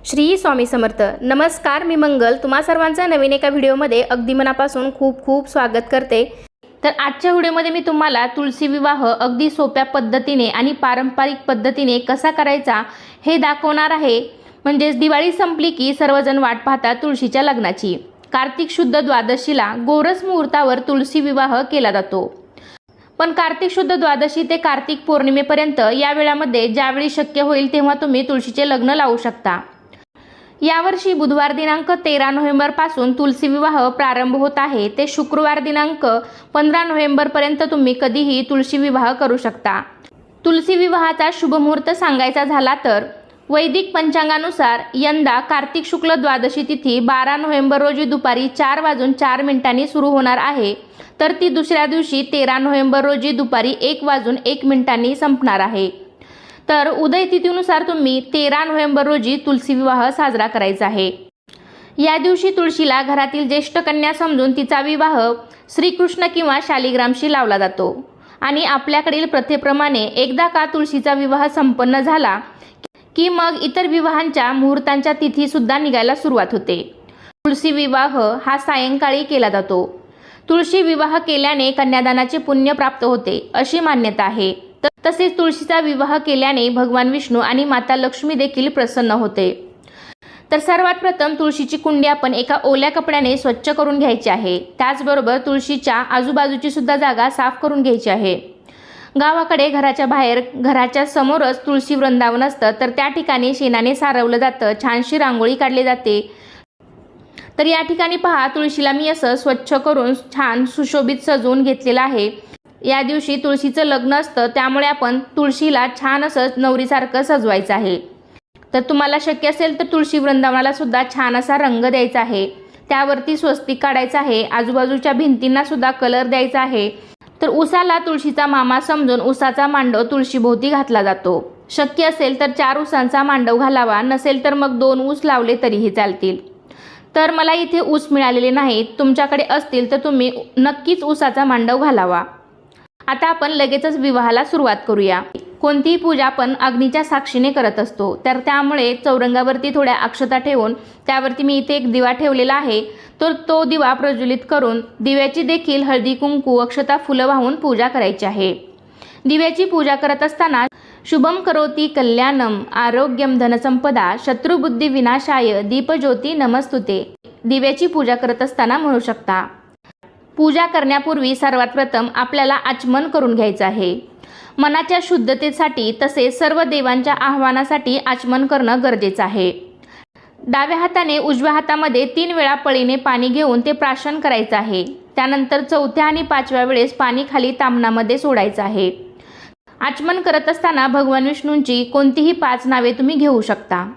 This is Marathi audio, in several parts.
श्री स्वामी समर्थ. नमस्कार, मी मंगल तुम्हा सर्वांचं नवीन एका व्हिडिओमध्ये अगदी मनापासून खूप खूप स्वागत करते. तर आजच्या व्हिडिओमध्ये मी तुम्हाला तुळशी विवाह अगदी सोप्या पद्धतीने आणि पारंपरिक पद्धतीने कसा करायचा हे दाखवणार आहे. म्हणजेच दिवाळी संपली की सर्वजण वाट पाहतात तुळशीच्या लग्नाची. कार्तिक शुद्ध द्वादशीला गोरस मुहूर्तावर तुळशी विवाह केला जातो. पण कार्तिक शुद्ध द्वादशी ते कार्तिक पौर्णिमेपर्यंत या वेळामध्ये ज्यावेळी शक्य होईल तेव्हा तुम्ही तुळशीचे लग्न लावू शकता. यावर्षी बुधवार दिनांक 13 नोव्हेंबरपासून तुळशी विवाह प्रारंभ होत आहे. ते शुक्रवार दिनांक 15 नोव्हेंबरपर्यंत तुम्ही कधीही तुळशी विवाह करू शकता. तुळशी विवाहाचा शुभ मुहूर्त सांगायचा झाला तर वैदिक पंचांगानुसार यंदा कार्तिक शुक्ल द्वादशी तिथी 12 नोव्हेंबर रोजी दुपारी 4:04 सुरू होणार आहे. तर ती दुसऱ्या दिवशी 13 नोव्हेंबर रोजी दुपारी 1:01 संपणार आहे. तर उदय तिथीनुसार तुम्ही 13 नोव्हेंबर रोजी तुळशी विवाह साजरा करायचा आहे. या दिवशी तुळशीला घरातील ज्येष्ठ कन्या समजून तिचा विवाह श्रीकृष्ण किंवा शालिग्रामशी लावला जातो. आणि आपल्याकडील प्रथेप्रमाणे एकदा का तुळशीचा विवाह संपन्न झाला की मग इतर विवाहांच्या मुहूर्तांच्या तिथीसुद्धा निघायला सुरुवात होते. तुळशी विवाह हा सायंकाळी केला जातो. तुळशी विवाह केल्याने कन्यादानाचे पुण्य प्राप्त होते अशी मान्यता आहे. तसेच तुळशीचा विवाह केल्याने भगवान विष्णू आणि माता लक्ष्मी देखील प्रसन्न होते. तर सर्वात प्रथम तुळशीची कुंडी आपण एका ओल्या कपड्याने स्वच्छ करून घ्यायची आहे. त्याचबरोबर तुळशीच्या आजूबाजूची सुद्धा जागा साफ करून घ्यायची आहे. गावाकडे घराच्या बाहेर घराच्या समोरच तुळशी वृंदावन असतं. तर त्या ठिकाणी शेणाने सारवलं जातं. छानशी रांगोळी काढली जाते. तर या ठिकाणी पहा, तुळशीला मी असं स्वच्छ करून छान सुशोभित सजवून घेतलेलं आहे. या दिवशी तुळशीचं लग्न असतं, त्यामुळे आपण तुळशीला छान असं नवरीसारखं सजवायचं आहे. तर तुम्हाला शक्य असेल तर तुळशी वृंदावनाला सुद्धा छान असा रंग द्यायचा आहे. त्यावरती स्वस्तिक काढायचं आहे. आजूबाजूच्या भिंतींना सुद्धा कलर द्यायचा आहे. तर उसाला तुळशीचा मामा समजून उसाचा मांडव तुळशीभोवती घातला जातो. शक्य असेल तर 4 उसांचा मांडव घालावा, नसेल तर मग 2 ऊस लावले तरीही चालतील. तर मला इथे ऊस मिळालेले नाहीत. तुमच्याकडे असतील तर तुम्ही नक्कीच उसाचा मांडव घालावा. आता आपण लगेचच विवाहाला सुरुवात करूया. कोणतीही पूजा आपण अग्नीच्या साक्षीने करत असतो. तर त्यामुळे चौरंगावरती थोड्या अक्षता ठेवून त्यावरती मी इथे एक दिवा ठेवलेला आहे. तर तो दिवा प्रज्वलित करून दिव्याची देखील हळदी कुंकू अक्षता फुलं वाहून पूजा करायची आहे. दिव्याची पूजा करत असताना शुभम करोती कल्याणम आरोग्यम धनसंपदा शत्रुबुद्धी विनाशाय दीपज्योती नमस्तुते दिव्याची पूजा करत असताना म्हणू शकता. पूजा करण्यापूर्वी सर्वात प्रथम आपल्याला आचमन करून घ्यायचं आहे. मनाच्या शुद्धतेसाठी तसेच सर्व देवांच्या आवाहनासाठी आचमन करणं गरजेचं आहे. डाव्या हाताने उजव्या हातामध्ये 3 वेळा पळीने पाणी घेऊन ते प्राशन करायचं आहे. त्यानंतर 4थ्या आणि 5व्या वेळेस पाणी खाली ताम्हणामध्ये सोडायचं आहे. आचमन करत असताना भगवान विष्णूंची कोणतीही 5 नावे तुम्ही घेऊ शकता.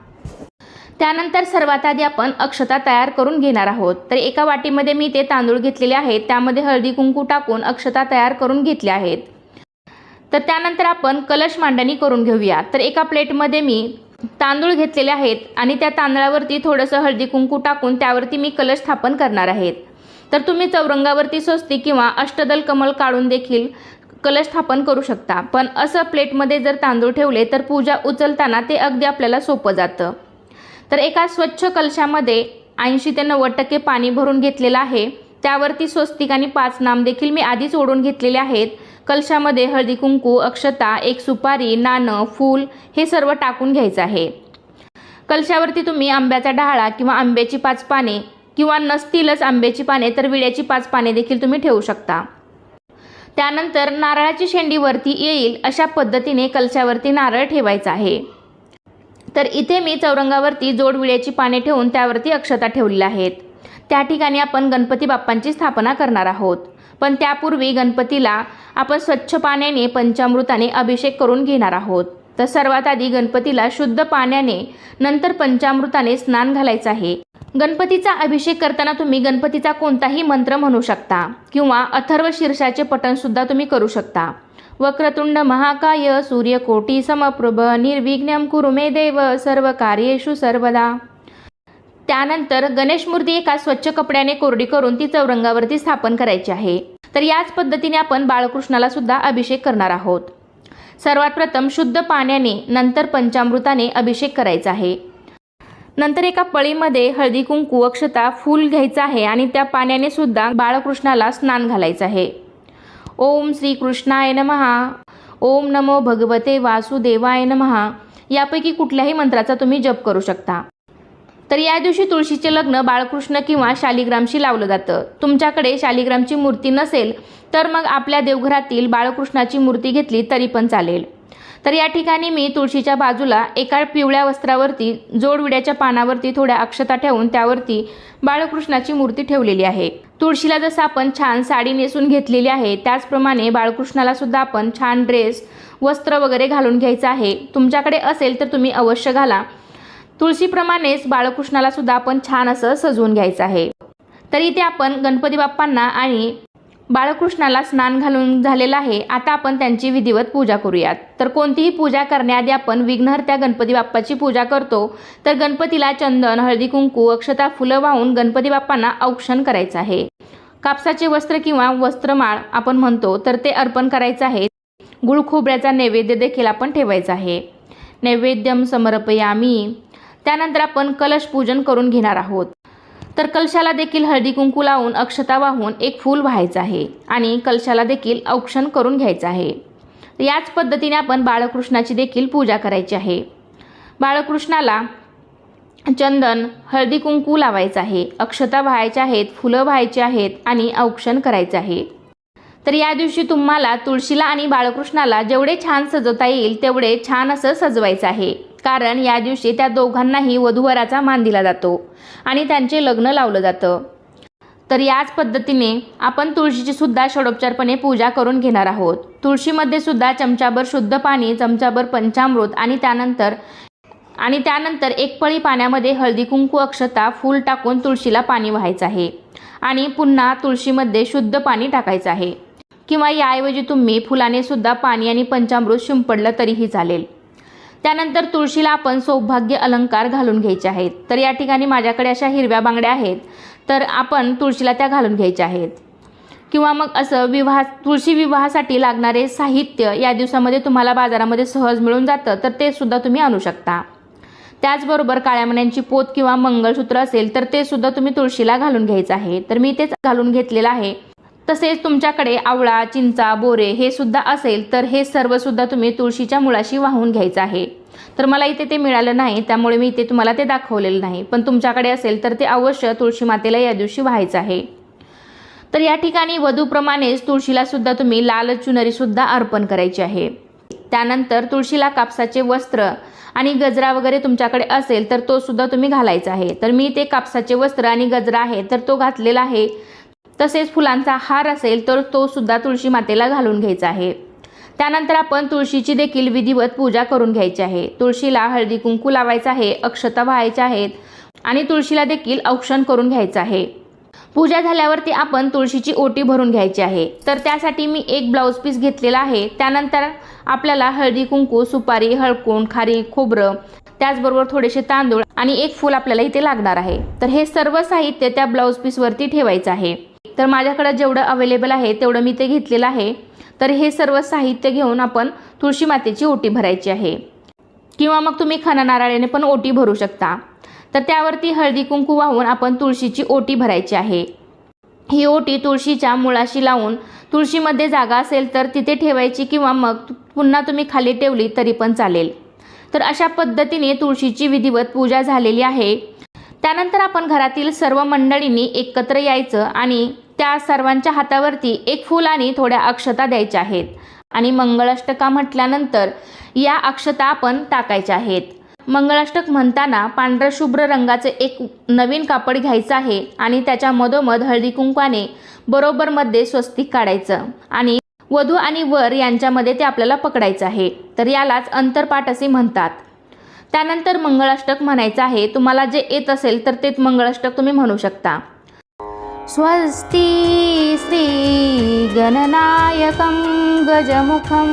त्यानंतर सर्वात आधी आपण अक्षता तयार करून घेणार आहोत. तर एका वाटीमध्ये मी ते तांदूळ घेतलेले आहेत. त्यामध्ये हळदी कुंकू टाकून अक्षता तयार करून घेतल्या आहेत. तर त्यानंतर आपण कलश मांडणी करून घेऊया. तर एका प्लेटमध्ये मी तांदूळ घेतलेले आहेत आणि त्या तांदळावरती थोडंसं हळदी कुंकू टाकून त्यावरती मी कलश स्थापन करणार आहेत. तर तुम्ही चौरंगावरती स्वस्तिक किंवा अष्टदल कमल काढून देखील कलश स्थापन करू शकता. पण असं प्लेटमध्ये जर तांदूळ ठेवले तर पूजा उचलताना ते अगदी आपल्याला सोपं जातं. तर एका स्वच्छ कलशामध्ये 80 ते 90% पाणी भरून घेतलेलं आहे. त्यावरती स्वस्तिक आणि 5 नाम देखील मी आधीच ओढून घेतलेले आहेत. कलशामध्ये हळदी कुंकू अक्षता, 1 सुपारी, नाणं, फूल हे सर्व टाकून घ्यायचं आहे. कलशावरती तुम्ही आंब्याचा डहाळा किंवा आंब्याची 5 पाने किंवा नसतीलच आंब्याची पाने तर विड्याची 5 पाने देखील तुम्ही ठेवू शकता. त्यानंतर नारळाची शेंडी वरती येईल अशा पद्धतीने कलशावरती नारळ ठेवायचा आहे. तर इथे मी चौरंगावरती जोड विड्याची पाने ठेवून त्यावरती अक्षता ठेवलेल्या आहेत. त्या ठिकाणी आपण गणपती बाप्पांची स्थापना करणार आहोत. पण त्यापूर्वी गणपतीला आपण स्वच्छ पाण्याने पंचामृताने अभिषेक करून घेणार आहोत. तर सर्वात आधी गणपतीला शुद्ध पाण्याने नंतर पंचामृताने स्नान घालायचं आहे. गणपतीचा अभिषेक करताना तुम्ही गणपतीचा कोणताही मंत्र म्हणू शकता किंवा अथर्व शीर्षाचे पठणसुद्धा तुम्ही करू शकता. वक्रतुंड महाकाय सूर्यकोटी समप्रभ निर्विघ्नं कुरु मे देव सर्व कार्येषु सर्वदा. त्यानंतर गणेश मूर्ती एका स्वच्छ कपड्याने कोरडी करून ती चौरंगावरती स्थापन करायची आहे. तर याच पद्धतीने आपण बाळकृष्णाला सुद्धा अभिषेक करणार आहोत. सर्वात प्रथम शुद्ध पाण्याने नंतर पंचामृताने अभिषेक करायचा आहे. नंतर एका पळीमध्ये हळदी कुंकू अक्षता फूल घ्यायचं आहे आणि त्या पाण्याने सुद्धा बाळकृष्णाला स्नान घालायचं आहे। ओम श्री कृष्णाय नमः, ओम नमो भगवते वासुदेवाय नमः यापैकी कुठल्याही मंत्राचा तुम्ही जप करू शकता। तर या दिवशी तुळशीचे लग्न बाळकृष्ण किंवा शालिग्रामशी लावलं जातं। तुमच्याकडे शालिग्रामची मूर्ती नसेल तर मग आपल्या देवघरातील बाळकृष्णाची मूर्ती घेतली तरी पण चालेल। तर या ठिकाणी मी तुळशीच्या बाजूला एका पिवळ्या वस्त्रावरती जोडविड्याच्या पानावरती थोड्या अक्षता ठेवून त्यावरती बाळकृष्णाची मूर्ती ठेवलेली आहे। तुळशीला जसं आपण छान साडी नेसून घेतलेली आहे त्याचप्रमाणे बाळकृष्णाला सुद्धा आपण छान ड्रेस वस्त्र वगैरे घालून घ्यायचं आहे। तुमच्याकडे असेल तर तुम्ही अवश्य घाला। तुळशीप्रमाणेच बाळकृष्णाला सुद्धा आपण छान असं सजवून घ्यायचं आहे। तर इथे आपण गणपती बाप्पांना आणि बाळकृष्णाला स्नान घालून झालेलं आहे। आता आपण त्यांची विधिवत पूजा करूयात। तर कोणतीही पूजा करण्याआधी आपण विघ्नहर्त्या गणपती बाप्पाची पूजा करतो। तर गणपतीला चंदन, हळदी कुंकू, अक्षता, फुलं वाहून गणपती बाप्पांना औक्षण करायचं आहे। कापसाचे वस्त्र किंवा वस्त्रमाळ आपण म्हणतो तर ते अर्पण करायचं आहे। गुळ खोबऱ्याचा नैवेद्य देखील आपण ठेवायचा आहे। नैवेद्यम समर्पयामी। त्यानंतर आपण कलश पूजन करून घेणार आहोत। तर कलशाला देखील हळदी कुंकू लावून अक्षता वाहून एक फूल व्हायचं आहे आणि कलशाला देखील औक्षण करून घ्यायचं आहे। याच पद्धतीने आपण बाळकृष्णाची देखील पूजा करायची आहे। बाळकृष्णाला चंदन, हळदी कुंकू लावायचं आहे, अक्षता व्हायच्या आहेत, फुलं व्हायची आहेत आणि औक्षण करायचं आहे। तर या दिवशी तुम्हाला तुळशीला आणि बाळकृष्णाला जेवढे छान सजवता येईल तेवढे छान असं सजवायचं आहे। कारण या दिवशी त्या दोघांनाही वधूवराचा मान दिला जातो आणि त्यांचे लग्न लावलं जातं। तर याच पद्धतीने आपण तुळशीची सुद्धा षडोपचारपणे पूजा करून घेणार आहोत। तुळशीमध्ये सुद्धा चमचाभर शुद्ध पाणी, चमचाभर पंचामृत आणि त्यानंतर एक पळी पाण्यामध्ये हळदी कुंकू, अक्षता, फूल टाकून तुळशीला पाणी व्हायचं आहे आणि पुन्हा तुळशीमध्ये शुद्ध पाणी टाकायचं आहे किंवा याऐवजी तुम्ही फुलाने सुद्धा पाणी आणि पंचामृत शिंपडलं तरीही चालेल। त्यानंतर तुळशीला आपण सौभाग्य अलंकार घालून घ्यायचे आहेत। तर या ठिकाणी माझ्याकडे अशा हिरव्या बांगड्या आहेत तर आपण तुळशीला त्या घालून घ्यायच्या आहेत किंवा मग असं तुळशी विवाहासाठी लागणारे साहित्य या दिवसामध्ये तुम्हाला बाजारामध्ये सहज मिळून जातं तर ते सुद्धा तुम्ही आणू शकता। त्याचबरोबर काळ्या मण्यांची पोत किंवा मंगळसूत्र असेल तर ते सुद्धा तुम्ही तुळशीला घालून घ्यायचं आहे। तर मी तेच घालून घेतलेलं आहे। तसेच तुमच्याकडे आवळा, चिंचा, बोरे हे सुद्धा असेल तर हे सर्व सुद्धा तुम्ही तुळशीच्या मुळाशी वाहून घ्यायचं आहे। तर मला इथे ते मिळालं नाही त्यामुळे मी इथे तुम्हाला ते दाखवलेलं नाही, पण तुमच्याकडे असेल तर ते अवश्य तुळशी मातेला या दिवशी व्हायचं आहे। तर या ठिकाणी वधूप्रमाणेच तुळशीला सुद्धा तुम्ही लाल चुनरी सुद्धा अर्पण करायची आहे। त्यानंतर तुळशीला कापसाचे वस्त्र आणि गजरा वगैरे तुमच्याकडे असेल तर तो सुद्धा तुम्ही घालायचा आहे। तर मी ते कापसाचे वस्त्र आणि गजरा आहे तर तो घातलेला आहे। तसेच फुलांचा हार असेल तर तो सुद्धा तुळशी मातेला घालून घ्यायचा आहे। त्यानंतर आपण तुळशीची देखील विधिवत पूजा करून घ्यायची आहे। तुळशीला हळदी कुंकू लावायचं आहे, अक्षता व्हायच्या आहेत आणि तुळशीला देखील औक्षण करून घ्यायचं आहे। पूजा झाल्यावरती आपण तुळशीची ओटी भरून घ्यायची आहे। तर त्यासाठी मी एक ब्लाऊज पीस घेतलेला आहे। त्यानंतर आपल्याला हळदी कुंकू, सुपारी, हळकुंड, खारी, खोबरं, त्याचबरोबर थोडेसे तांदूळ आणि एक फूल आपल्याला इथे लागणार आहे। तर हे सर्व साहित्य त्या ब्लाऊज पीसवरती ठेवायचं आहे। तर माझ्याकडे जेवढं अवेलेबल आहे तेवढं मी ते घेतलेलं आहे। तर हे सर्व साहित्य घेऊन आपण तुळशी मातेची ओटी भरायची आहे किंवा मग तुम्ही खणा नारळाने पण ओटी भरू शकता। तर त्यावरती हळदी कुंकू वाहून आपण तुळशीची ओटी भरायची आहे। ही ओटी तुळशीच्या मुळाशी लावून तुळशीमध्ये जागा असेल तर तिथे ठेवायची किंवा मग पुन्हा तुम्ही खाली ठेवली तरी पण चालेल। तर अशा पद्धतीने तुळशीची विधिवत पूजा झालेली आहे। त्यानंतर आपण घरातील सर्व मंडळींनी एकत्र यायचं आणि त्या सर्वांच्या हातावरती एक फूल आणि थोड्या अक्षता द्यायच्या आहेत आणि मंगळाष्टका म्हटल्यानंतर या अक्षता आपण टाकायच्या आहेत। मंगळाष्टक म्हणताना पांढऱ्या शुभ्र रंगाचे एक नवीन कापड घ्यायचं आहे आणि त्याच्या मधोमध हळदी कुंकवाने बरोबर मध्ये स्वस्तिक काढायचं आणि वधू आणि वर यांच्यामध्ये ते आपल्याला पकडायचं आहे। तर यालाच अंतरपाठ असे म्हणतात। त्यानंतर मंगळाष्टक म्हणायचं आहे। तुम्हाला जे येत असेल तर ते मंगळाष्टक तुम्ही म्हणू शकता। स्वस्ति श्री गणनायकं गजमुखं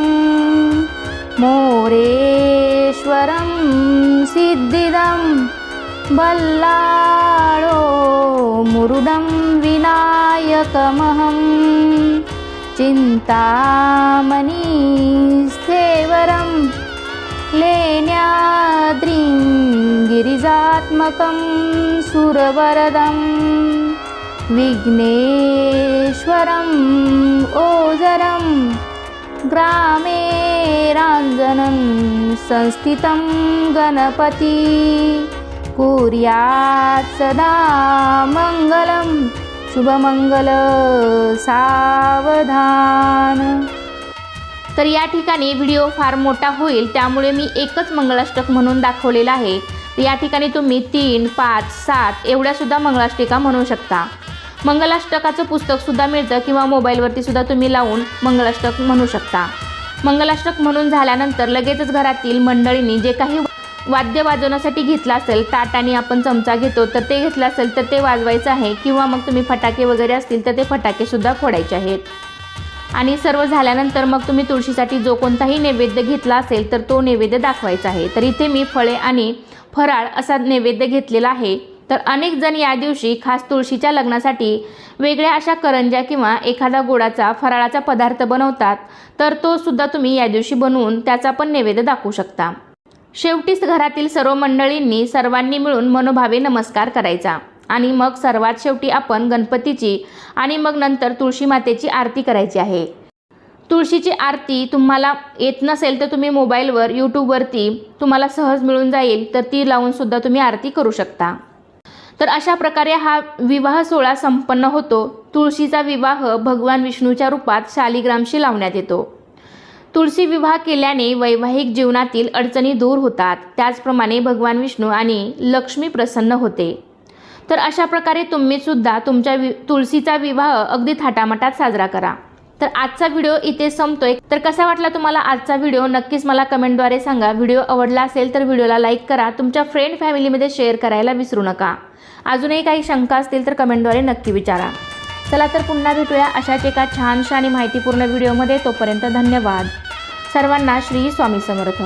मोरेश्वरं सिद्धिदं बल्लाळो मुरुडं विनायकमहं चिन्तामणिस्थेवरं लेण्याद्रिं गिरिजापतिं बीजात्मकं सुरवरदं विघ्नेश्वरम् ओजरं ग्रामे राञ्जनं संस्थितं गणपति कुर्यात् सदा मङ्गलं शुभमंगल सावधान। तर या ठिकाणी व्हिडिओ फार मोठा होईल, त्यामुळे मी एकच मंगलाष्टक म्हणून दाखवलेला आहे। या ठिकाणी तुम्ही 3, 5, 7 एवढ्या सुद्धा मंगलाष्टिका म्हणू शकता। मंगलाष्टकाचं पुस्तक सुद्धा मिळतं किंवा मोबाईलवरती सुद्धा तुम्ही लावून मंगलाष्टक म्हणू शकता। मंगलाष्टक म्हणून झाल्यानंतर लगेचच घरातील मंडळींनी जे काही वाद्य वाजवण्यासाठी घेतलं असेल, ताट आणि आपण चमचा घेतो तर ते घेतलं असेल तर ते वाजवायचं आहे, किंवा मग तुम्ही फटाके वगैरे असतील तर ते फटाके सुद्धा फोडायचे आहेत। आणि सर्व झाल्यानंतर मग तुम्ही तुळशीसाठी जो कोणताही नैवेद्य घेतला असेल तर तो नैवेद्य दाखवायचा आहे। तर इथे मी फळे आणि फराळ असा नैवेद्य घेतलेला आहे। तर अनेक जण या दिवशी खास तुळशीच्या लग्नासाठी वेगळ्या अशा करंज्या किंवा एखादा गोडाचा फराळाचा पदार्थ बनवतात, तर तो सुद्धा तुम्ही या दिवशी बनवून त्याचा पण नैवेद्य दाखवू शकता। शेवटीच घरातील सर्व मंडळींनी सर्वांनी मिळून मनोभावे नमस्कार करायचा आणि मग सर्वात शेवटी आपण गणपतीची आणि मग नंतर तुळशी मातेची आरती करायची आहे। तुळशीची आरती तुम्हाला येत नसेल तर तुम्ही मोबाईलवर यूट्यूबवरती तुम्हाला सहज मिळून जाईल, तर ती लावून सुद्धा तुम्ही आरती करू शकता। तर अशा प्रकारे हा विवाह सोहळा संपन्न होतो। तुळशीचा विवाह भगवान विष्णूच्या रूपात शालिग्रामशी लावण्यात येतो। तुळशी विवाह केल्याने वैवाहिक जीवनातील अडचणी दूर होतात, त्याचप्रमाणे भगवान विष्णू आणि लक्ष्मी प्रसन्न होते। तर अशा प्रकारे तुम्ही सुद्धा तुमच्या तुळशीचा विवाह अगदी थाटामाटात साजरा करा। तर आजचा व्हिडिओ इथे संपतोय। तर कसा वाटला तुम्हाला आजचा व्हिडिओ नक्कीच मला कमेंटद्वारे सांगा। व्हिडिओ आवडला असेल तर व्हिडिओला लाईक करा, तुमच्या फ्रेंड फॅमिलीमध्ये शेअर करायला विसरू नका। अजूनही काही शंका असतील तर कमेंटद्वारे नक्की विचारा। चला तर पुन्हा भेटूया अशाच एका छानशा आणि माहितीपूर्ण व्हिडिओमध्ये। तोपर्यंत धन्यवाद। सर्वांना श्री स्वामी समर्थ।